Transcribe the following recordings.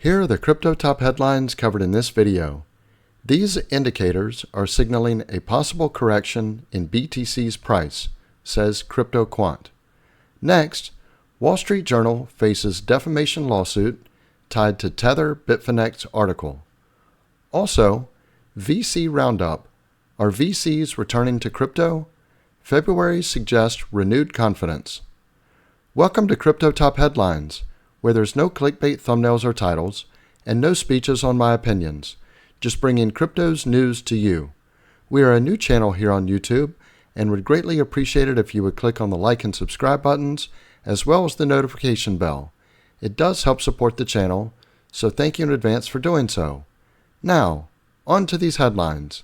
Here are the crypto top headlines covered in this video. These indicators are signaling a possible correction in BTC's price, says Crypto Quant. Next, Wall Street Journal faces defamation lawsuit tied to Tether-Bitfinex article. Also, VC Roundup. Are VCs returning to crypto? February suggests renewed confidence. Welcome to Crypto Top Headlines, where there's no clickbait thumbnails or titles, and no speeches on my opinions, just bringing crypto's news to you. We are a new channel here on YouTube, and would greatly appreciate it if you would click on the like and subscribe buttons, as well as the notification bell. It does help support the channel, so thank you in advance for doing so. Now, on to these headlines.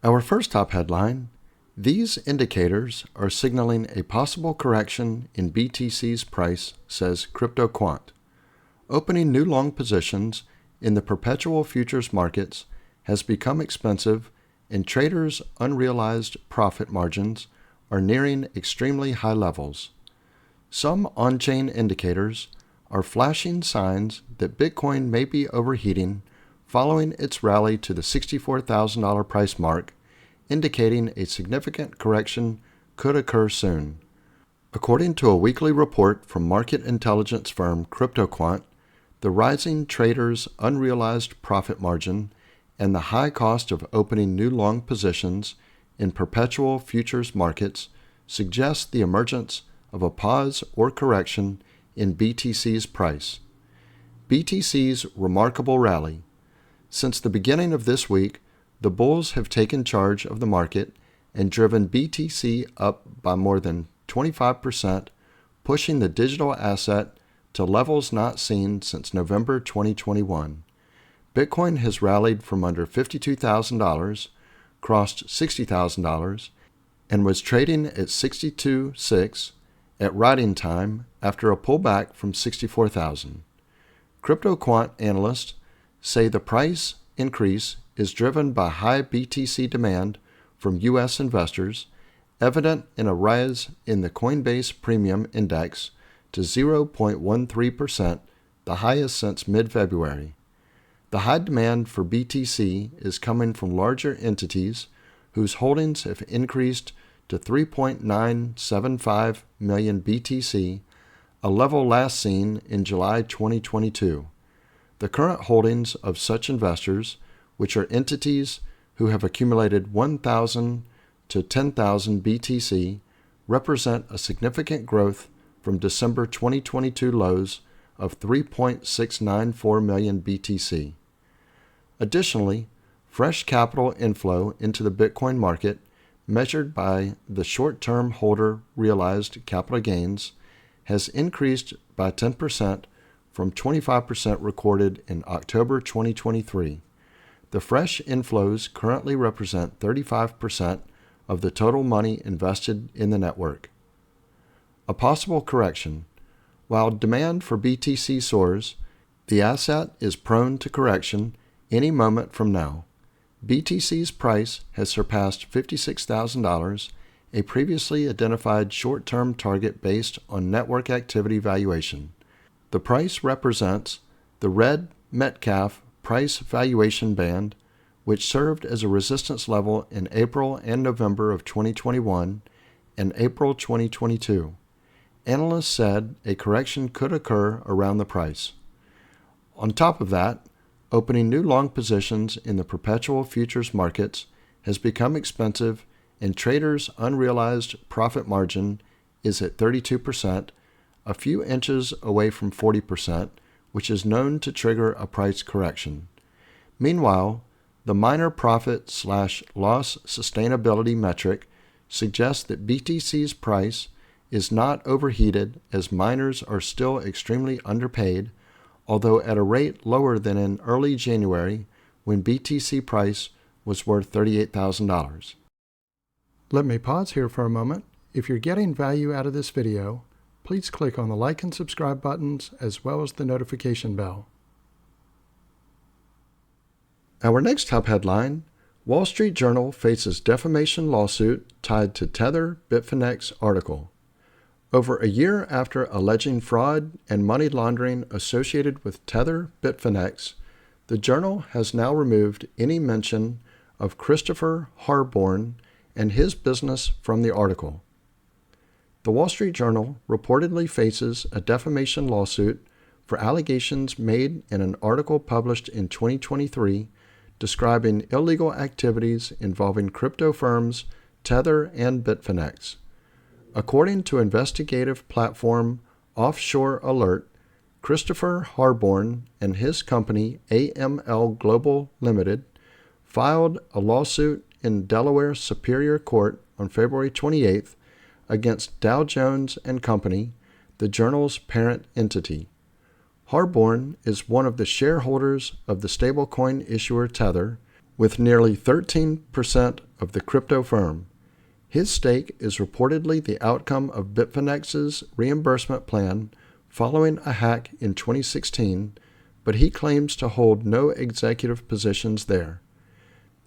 Our first top headline: these indicators are signaling a possible correction in BTC's price, says Crypto Quant. Opening new long positions in the perpetual futures markets has become expensive, and traders' unrealized profit margins are nearing extremely high levels. Some on-chain indicators are flashing signs that Bitcoin may be overheating following its rally to the $64,000 price mark, indicating a significant correction could occur soon. According to a weekly report from market intelligence firm CryptoQuant, the rising traders' unrealized profit margin and the high cost of opening new long positions in perpetual futures markets suggest the emergence of a pause or correction in BTC's price. BTC's remarkable rally. Since the beginning of this week, the bulls have taken charge of the market and driven BTC up by more than 25%, pushing the digital asset to levels not seen since November 2021. Bitcoin has rallied from under $52,000, crossed $60,000, and was trading at $62,600 at writing time after a pullback from $64,000. CryptoQuant analysts say the price increase is driven by high BTC demand from U.S. investors, evident in a rise in the Coinbase Premium Index to 0.13%, the highest since mid-February. The high demand for BTC is coming from larger entities whose holdings have increased to 3.975 million BTC, a level last seen in July 2022. The current holdings of such investors, which are entities who have accumulated 1,000 to 10,000 BTC, represent a significant growth from December 2022 lows of 3.694 million BTC. Additionally, fresh capital inflow into the Bitcoin market, measured by the short-term holder realized capital gains, has increased by 10% from 25% recorded in October 2023. The fresh inflows currently represent 35% of the total money invested in the network. A possible correction. While demand for BTC soars, the asset is prone to correction any moment from now. BTC's price has surpassed $56,000, a previously identified short-term target based on network activity valuation. The price represents the red Metcalfe price valuation band, which served as a resistance level in April and November of 2021 and April 2022. Analysts said a correction could occur around the price. On top of that, opening new long positions in the perpetual futures markets has become expensive, and traders' unrealized profit margin is at 32%, a few inches away from 40%, which is known to trigger a price correction. Meanwhile, the miner profit/loss sustainability metric suggests that BTC's price is not overheated, as miners are still extremely underpaid, although at a rate lower than in early January when BTC price was worth $38,000. Let me pause here for a moment. If you're getting value out of this video, please click on the like and subscribe buttons as well as the notification bell. Our next top headline: Wall Street Journal faces defamation lawsuit tied to Tether-Bitfinex article. Over a year after alleging fraud and money laundering associated with Tether-Bitfinex, the journal has now removed any mention of Christopher Harborn and his business from the article. The Wall Street Journal reportedly faces a defamation lawsuit for allegations made in an article published in 2023 describing illegal activities involving crypto firms Tether and Bitfinex. According to investigative platform Offshore Alert, Christopher Harborn and his company AML Global Limited filed a lawsuit in Delaware Superior Court on February 28th against Dow Jones and Company, the journal's parent entity. Harborn is one of the shareholders of the stablecoin issuer Tether, with nearly 13% of the crypto firm. His stake is reportedly the outcome of Bitfinex's reimbursement plan following a hack in 2016, but he claims to hold no executive positions there.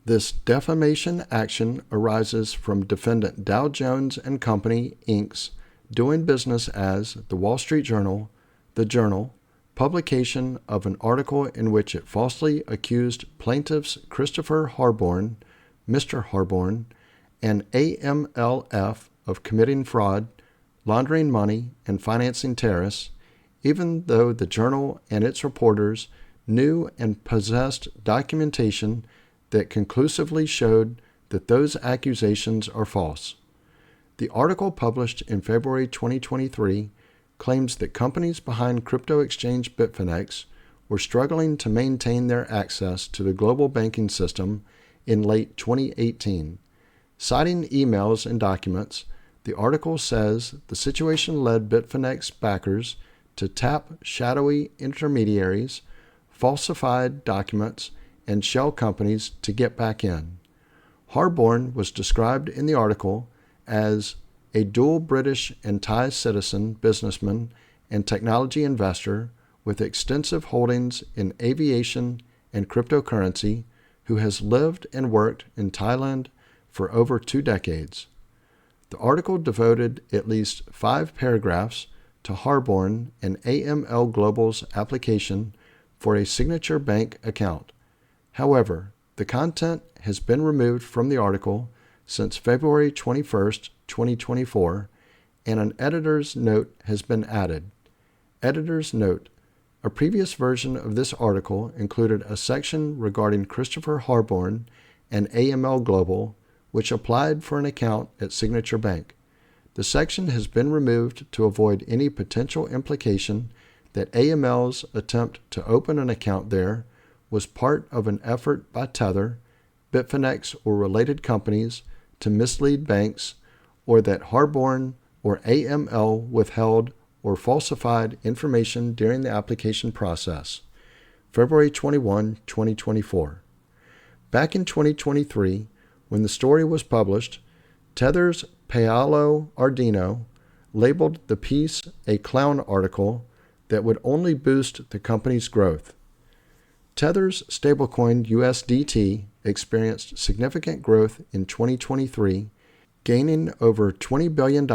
This defamation action arises from defendant Dow Jones and Company, Inc.'s doing business as the Wall Street Journal, the Journal, publication of an article in which it falsely accused plaintiffs Christopher Harborn, Mr. Harborn, and AMLF of committing fraud, laundering money, and financing terrorists, even though the journal and its reporters knew and possessed documentation that conclusively showed that those accusations are false. The article published in February 2023 claims that companies behind crypto exchange Bitfinex were struggling to maintain their access to the global banking system in late 2018. Citing emails and documents, the article says the situation led Bitfinex backers to tap shadowy intermediaries, falsified documents, and shell companies to get back in. Harborn was described in the article as a dual British and Thai citizen businessman and technology investor with extensive holdings in aviation and cryptocurrency who has lived and worked in Thailand for over 2 decades. The article devoted at least 5 paragraphs to Harborn and AML Global's application for a signature bank account. However, the content has been removed from the article since February 21st, 2024, and an editor's note has been added. Editor's note: a previous version of this article included a section regarding Christopher Harborn and AML Global, which applied for an account at Signature Bank. The section has been removed to avoid any potential implication that AML's attempt to open an account there was part of an effort by Tether, Bitfinex, or related companies to mislead banks, or that Harborn or AML withheld or falsified information during the application process. February 21, 2024. Back in 2023, when the story was published, Tether's Paolo Ardino labeled the piece a clown article that would only boost the company's growth. Tether's stablecoin USDT experienced significant growth in 2023, gaining over $20 billion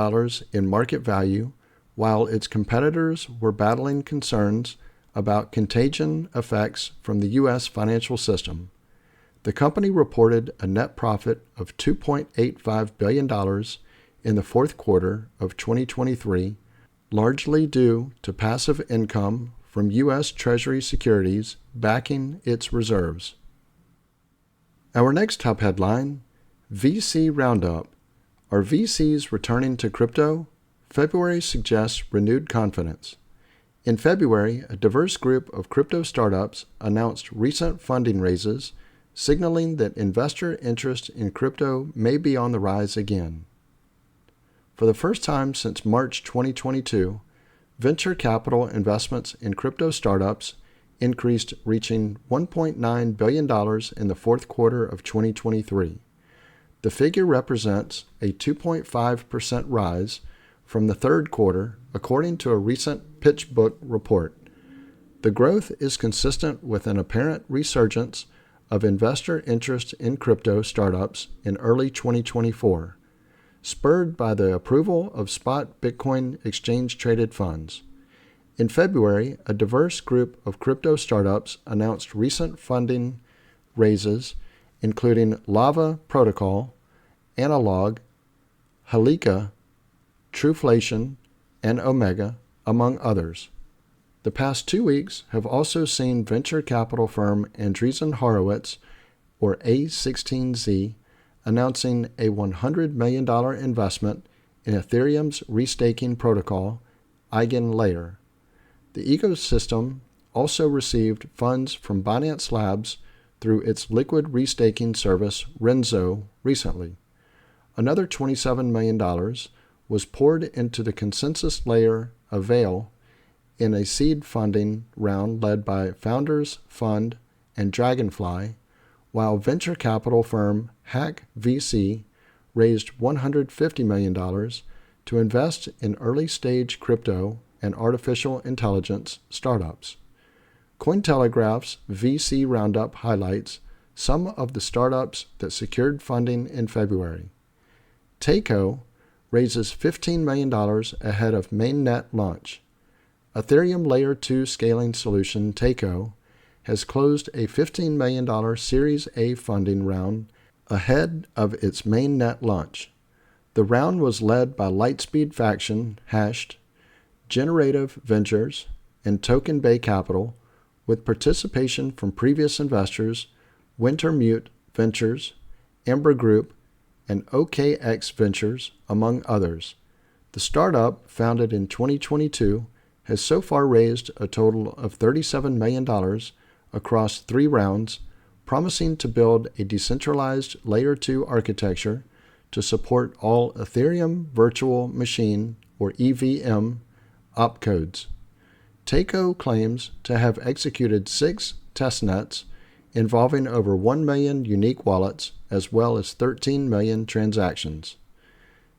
in market value, while its competitors were battling concerns about contagion effects from the U.S. financial system. The company reported a net profit of $2.85 billion in the fourth quarter of 2023, largely due to passive income from U.S. Treasury securities backing its reserves. Our next top headline: VC Roundup. Are VCs returning to crypto? February suggests renewed confidence. In February, a diverse group of crypto startups announced recent funding raises, signaling that investor interest in crypto may be on the rise again. For the first time since March 2022, venture capital investments in crypto startups increased, reaching $1.9 billion in the fourth quarter of 2023. The figure represents a 2.5% rise from the third quarter, according to a recent PitchBook report. The growth is consistent with an apparent resurgence of investor interest in crypto startups in early 2024. spurred by the approval of spot Bitcoin exchange-traded funds. In February, a diverse group of crypto startups announced recent funding raises, including Lava Protocol, Analog, Halika, Truflation, and Omega, among others. The past 2 weeks have also seen venture capital firm Andreessen Horowitz, or A16Z, announcing a $100 million investment in Ethereum's restaking protocol, EigenLayer. The ecosystem also received funds from Binance Labs through its liquid restaking service Renzo recently. Another $27 million was poured into the consensus layer Avail in a seed funding round led by Founders Fund and Dragonfly, while venture capital firm Hack VC raised $150 million to invest in early-stage crypto and artificial intelligence startups. Cointelegraph's VC Roundup highlights some of the startups that secured funding in February. Takeo raises $15 million ahead of mainnet launch. Ethereum Layer 2 scaling solution Takeo has closed a $15 million Series A funding round ahead of its mainnet launch. The round was led by Lightspeed Faction, Hashed, Generative Ventures, and Token Bay Capital, with participation from previous investors Wintermute Ventures, Amber Group, and OKX Ventures, among others. The startup, founded in 2022, has so far raised a total of $37 million across 3 rounds, promising to build a decentralized Layer 2 architecture to support all Ethereum Virtual Machine, or EVM, opcodes. Takeo claims to have executed 6 testnets involving over 1 million unique wallets as well as 13 million transactions.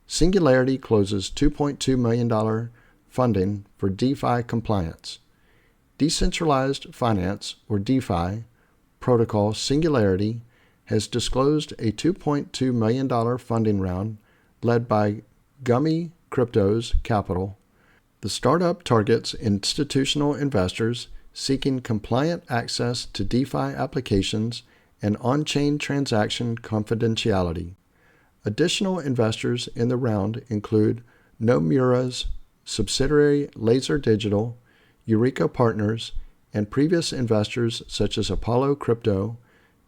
Singularity closes $2.2 million funding for DeFi compliance. Decentralized Finance, or DeFi, protocol Singularity has disclosed a $2.2 million funding round led by Gummy Cryptos Capital. The startup targets institutional investors seeking compliant access to DeFi applications and on-chain transaction confidentiality. Additional investors in the round include Nomura's subsidiary Laser Digital, Eureka Partners, and previous investors such as Apollo Crypto,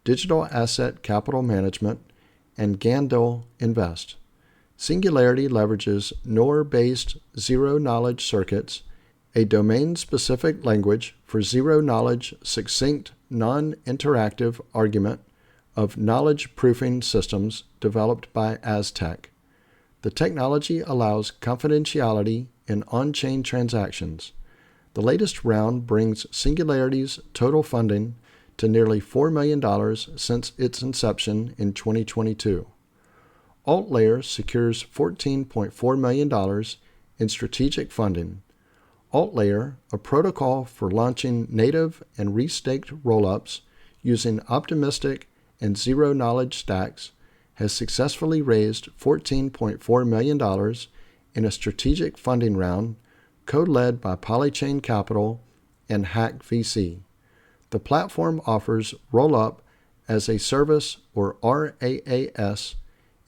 Digital Asset Capital Management, and Gandil Invest. Singularity leverages NOR-based zero-knowledge circuits, a domain-specific language for zero-knowledge succinct non-interactive argument of knowledge-proofing systems developed by Aztec. The technology allows confidentiality in on-chain transactions. The latest round brings Singularity's total funding to nearly $4 million since its inception in 2022. AltLayer secures $14.4 million in strategic funding. AltLayer, a protocol for launching native and restaked rollups using optimistic and zero-knowledge stacks, has successfully raised $14.4 million in a strategic funding round co-led by Polychain Capital and Hack VC. The platform offers Rollup as a Service, or RAAS,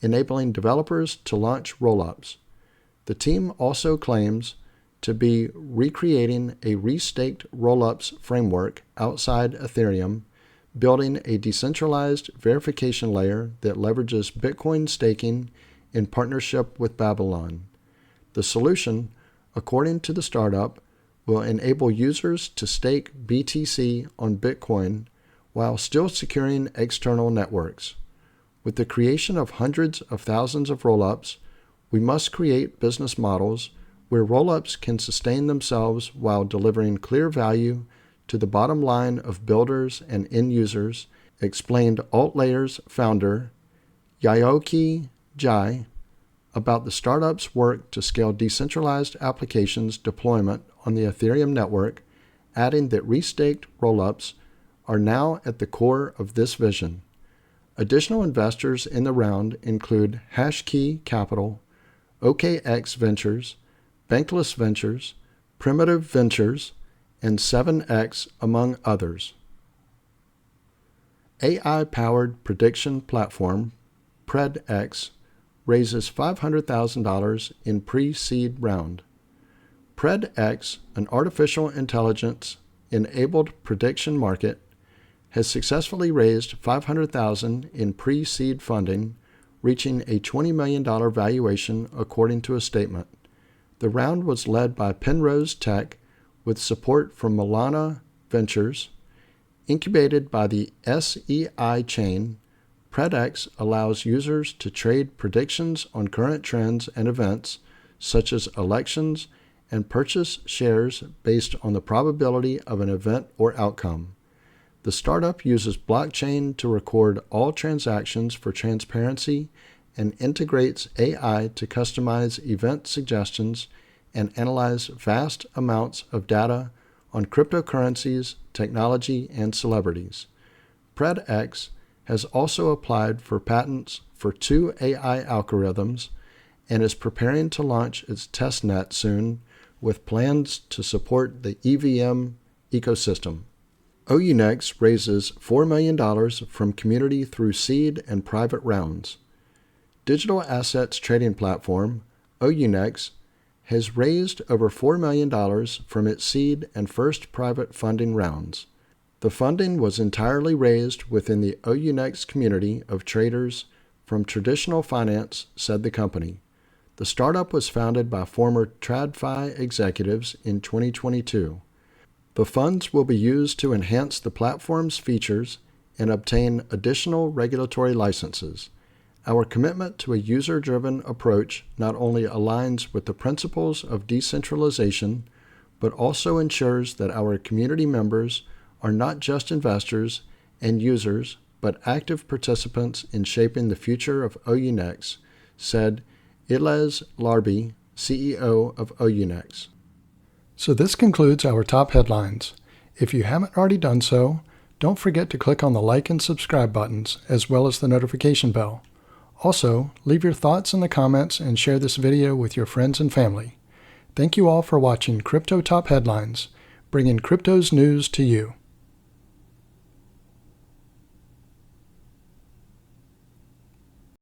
enabling developers to launch rollups. The team also claims to be recreating a restaked rollups framework outside Ethereum, building a decentralized verification layer that leverages Bitcoin staking in partnership with Babylon. The solution, according to the startup, will enable users to stake BTC on Bitcoin while still securing external networks. With the creation of hundreds of thousands of rollups, we must create business models where rollups can sustain themselves while delivering clear value to the bottom line of builders and end users, explained AltLayer's founder, Yaoki Jai, about the startup's work to scale decentralized applications deployment on the Ethereum network, adding that restaked rollups are now at the core of this vision. Additional investors in the round include Hashkey Capital, OKX Ventures, Bankless Ventures, Primitive Ventures, and 7X, among others. AI-powered prediction platform PredX raises $500,000 in pre-seed round. PredX, an artificial intelligence-enabled prediction market, has successfully raised $500,000 in pre-seed funding, reaching a $20 million valuation according to a statement. The round was led by Penrose Tech with support from Milana Ventures. Incubated by the SEI chain, PredX allows users to trade predictions on current trends and events, such as elections, and purchase shares based on the probability of an event or outcome. The startup uses blockchain to record all transactions for transparency and integrates AI to customize event suggestions and analyze vast amounts of data on cryptocurrencies, technology, and celebrities. PredX has also applied for patents for 2 AI algorithms and is preparing to launch its testnet soon with plans to support the EVM ecosystem. OUNEX raises $4 million from community through seed and private rounds. Digital assets trading platform OUNEX has raised over $4 million from its seed and first private funding rounds. The funding was entirely raised within the OUNEX community of traders from traditional finance, said the company. The startup was founded by former TradFi executives in 2022. The funds will be used to enhance the platform's features and obtain additional regulatory licenses. Our commitment to a user-driven approach not only aligns with the principles of decentralization, but also ensures that our community members are not just investors and users, but active participants in shaping the future of OUNEX, said Ilez Larbi, CEO of OUNEX. So this concludes our top headlines. If you haven't already done so, don't forget to click on the like and subscribe buttons, as well as the notification bell. Also, leave your thoughts in the comments and share this video with your friends and family. Thank you all for watching Crypto Top Headlines, bringing crypto's news to you.